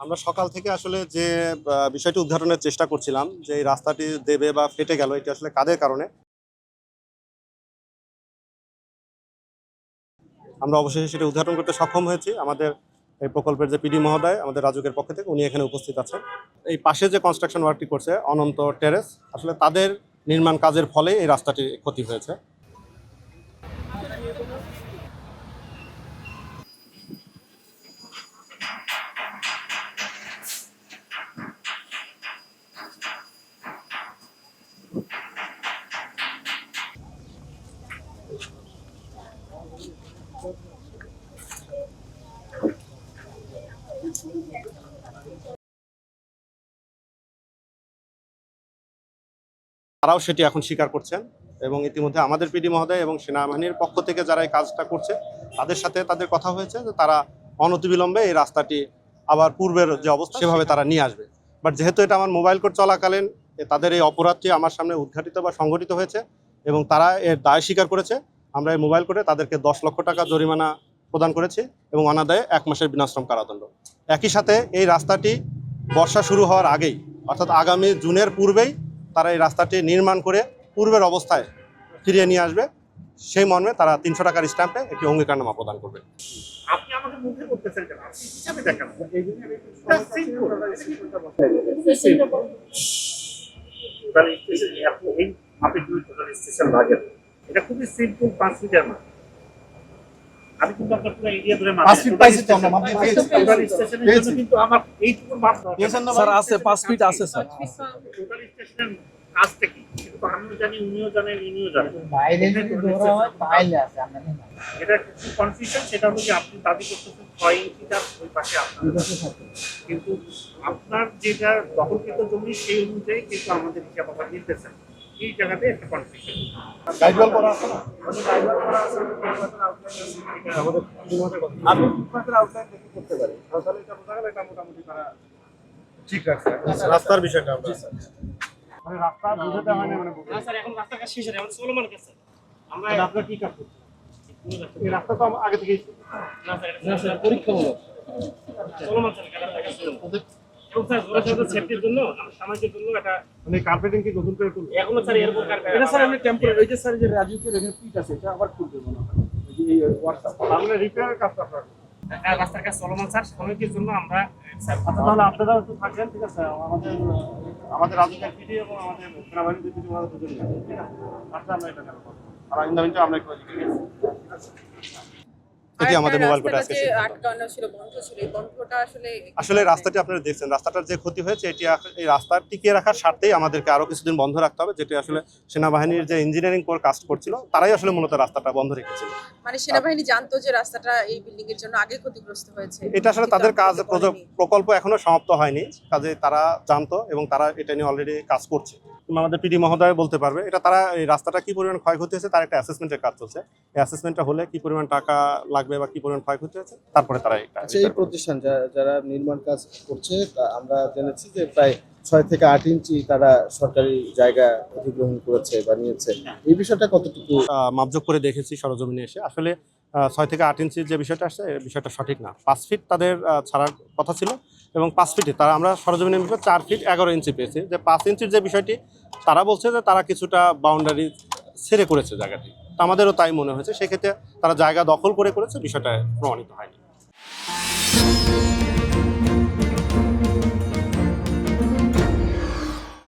আমরা সকাল থেকে আসলে যে বিষয়টি উদ্ঘাটনের চেষ্টা করছিলাম যে এই রাস্তাটি দেবে বা ফেটে গেল, এটি আসলে কাদের কারণে আমরা অবশেষে সেটা উদ্ঘাটন করতে সক্ষম হয়েছি। আমাদের এই প্রকল্পের যে পিডি মহোদয় আমাদের রাজুকের পক্ষ থেকে উনি এখানে উপস্থিত আছেন। এই পাশে যে কনস্ট্রাকশন ওয়ার্কটি করছে অনন্ত টেরেস, আসলে তাদের নির্মাণ কাজের ফলে এই রাস্তাটি ক্ষতি হয়েছে। তারাও সেটি এখন স্বীকার করছেন এবং ইতিমধ্যে আমাদের পিডি মহোদয় এবং সেনাবাহিনীর পক্ষ থেকে যারা এই কাজটা করছে তাদের সাথে তাদের কথা হয়েছে যে তারা অনতিবিলম্বে এই রাস্তাটি আবার পূর্বের যে অবস্থা সেভাবে তারা নিয়ে আসবে। বাট যেহেতু এটা আমার মোবাইল কোর্ট চলাকালীন তাদের এই অপরাধটি আমার সামনে উদ্ঘাটিত বা সংঘটিত হয়েছে এবং তারা এর দায় স্বীকার করেছে, আমরা এই মোবাইল কোর্টে তাদেরকে 10 লক্ষ টাকা জরিমানা প্রদান করেছি এবং অনাদায়ে 1 মাসের বিনাশ্রম কারাদণ্ড। একই সাথে এই রাস্তাটি বর্ষা শুরু হওয়ার আগেই অর্থাৎ আগামী জুনের পূর্বেই তারা এই রাস্তাটি নির্মাণ করে পূর্বের অবস্থায় ফিরিয়ে নিয়ে আসবে, সেই মর্মে তারা 300 টাকার স্ট্যাম্পে একটি অঙ্গীকারনামা প্রদান করবে। আপনি আমাকে মুখে করতেছেন কেন? আপনি হিসাবে দেখান। তাহলে এই আপনি দুই টোটাল স্টেশন লাগেন, এটা খুবই সিম্পল 5 মিটার না। আমি কিন্তু আপনার পুরো এরিয়া ধরে মাপ 5 ফিট পাইছি তো আমরা মাপ পেয়েছি। টোটাল স্টেশনের জন্য কিন্তু আমার এইটুকু মাপ স্যার আছে 5 ফিট আছে স্যার। টোটাল স্টেশনের কাজটা কি? কিন্তু আমিও জানি, উনিও জানেন, ইনিও জানেন। বাইরে যদি ধরা হয় তাহলে আছে আমরা না। এটা একটু কনফিউশন, সেটা হলো যে আপনি দাবি করতেছেন 6 ইঞ্চিটা ওই পাশে আপনার, কিন্তু আপনার যেটা দখলকৃত জমি সেই অনুযায়ী কিন্তু আমাদের হিসাব আবার নিতেছেন। এই জায়গাতে একটা কনফিউশন। গাইডওয়াল করা আছে না? আমাদের আমি ফুটপাতের আউটলাইন দেখে করতে পারি। তাহলে এটা বোঝা গেল এটা মোটামুটি তারা ঠিক রাখছে। রাস্তার বিষয়টা আমরা মানে রাস্তা বুঝাতে হয় না মানে না স্যার, এখন রাস্তা কাজ শেষ হয়ে গেছে, সোলোমান কাছে আমরা আপনারা কি কাজ করছেন? এই রাস্তা তো আগে থেকেই না স্যার, এটা পরীক্ষামূলক সোলোমান স্যার রাস্তা কাজ শুরু এবং স্যার জোরে সেফটির জন্য আমরা সমাজের জন্য এটা মানে কার্পেটিং কি নতুন করে তুলবে? এখনো স্যার এরপর কারখানা এটা স্যার আমি টেম্পোরারি ওই যে স্যার যে রাজুকের এখানে পিট আছে এটা আবার খুলবে মনে হয়। এই ওয়ার্কশপ তাহলে রিপেয়ারের কাজটা আপনারা রাস্তার কাজ সোলোমান স্যার শ্রমিকের জন্য আমরা স্যার আচ্ছা তাহলে আপনারা একটু থাকেন, ঠিক আছে? আমাদের রাজুকের পিডি এবং আমাদের সেনাবাহিনীর যে পিডি আমাদের দুজনই আছে, ঠিক আছে? আচ্ছা আমরা এটা কেন করবো আর ইন্দামিনটা আমরা একটু ঠিক আছে। এটি আমাদের মোবাইল কোর্টে আজকে যে আটকানো ছিল, বন্ধ ছিল, এই বন্ধটা আসলে রাস্তাটি আপনারা দেখছেন, রাস্তাটার যে ক্ষতি হয়েছে এটি এই রাস্তা টিকিয়ে রাখার স্বার্থেই আমাদেরকে আরো কিছুদিন বন্ধ রাখতে হবে, যেটি আসলে সেনাবাহিনীর যে ইঞ্জিনিয়ারিং কোর কাজ করছিল তারাই আসলে মূলত রাস্তাটা বন্ধ রেখেছিল। মানে সেনাবাহিনী জানতো যে রাস্তাটা এই বিল্ডিং এর জন্য আগে ক্ষতিগ্রস্ত হয়েছে, এটা আসলে তাদের কাজ প্রকল্প এখনো সমাপ্ত হয়নি, কাজে তারা জানতো এবং তারা এটা নিয়ে অলরেডি কাজ করছে। আমাদের পিডি মহোদয় বলতে পারবে এটা তারা এই রাস্তাটা কি পরিমাণ ক্ষয়ক্ষতি হয়েছে তার একটা অ্যাসেসমেন্টের কাজ চলছে। এই অ্যাসেসমেন্টটা হলে কি পরিমাণ টাকা লাগবে বা কি পরিমাণ ক্ষয়ক্ষতি হয়েছে তারপরে তারা এই প্রতিষ্ঠান যারা নির্মাণ কাজ করছে আমরা জেনেছি যে প্রায় 6 থেকে 8 ইঞ্চি তারা সরকারি জায়গা অধিগ্রহণ করেছে বা নিয়েছে। এই বিষয়টা কতটুকু মাপজোক করে দেখেছি সরজমিনে এসে, আসলে 6 থেকে 8 ইঞ্চির যে বিষয়টা আসছে এই বিষয়টা সঠিক না। 5 ফিট তাদের ছাড়ার কথা ছিল এবং 5 ফিটে তারা আমরা সরজমিনের বিষয়ে 4 ফিট 11 ইঞ্চি পেয়েছি। যে 5 ইঞ্চির যে বিষয়টি তারা বলছে যে তারা কিছুটা বাউন্ডারি ছেড়ে করেছে জায়গাটি, তো আমাদেরও তাই মনে হয়েছে। সেক্ষেত্রে তারা জায়গা দখল করে করেছে, বিষয়টা প্রমাণিত হয়নি।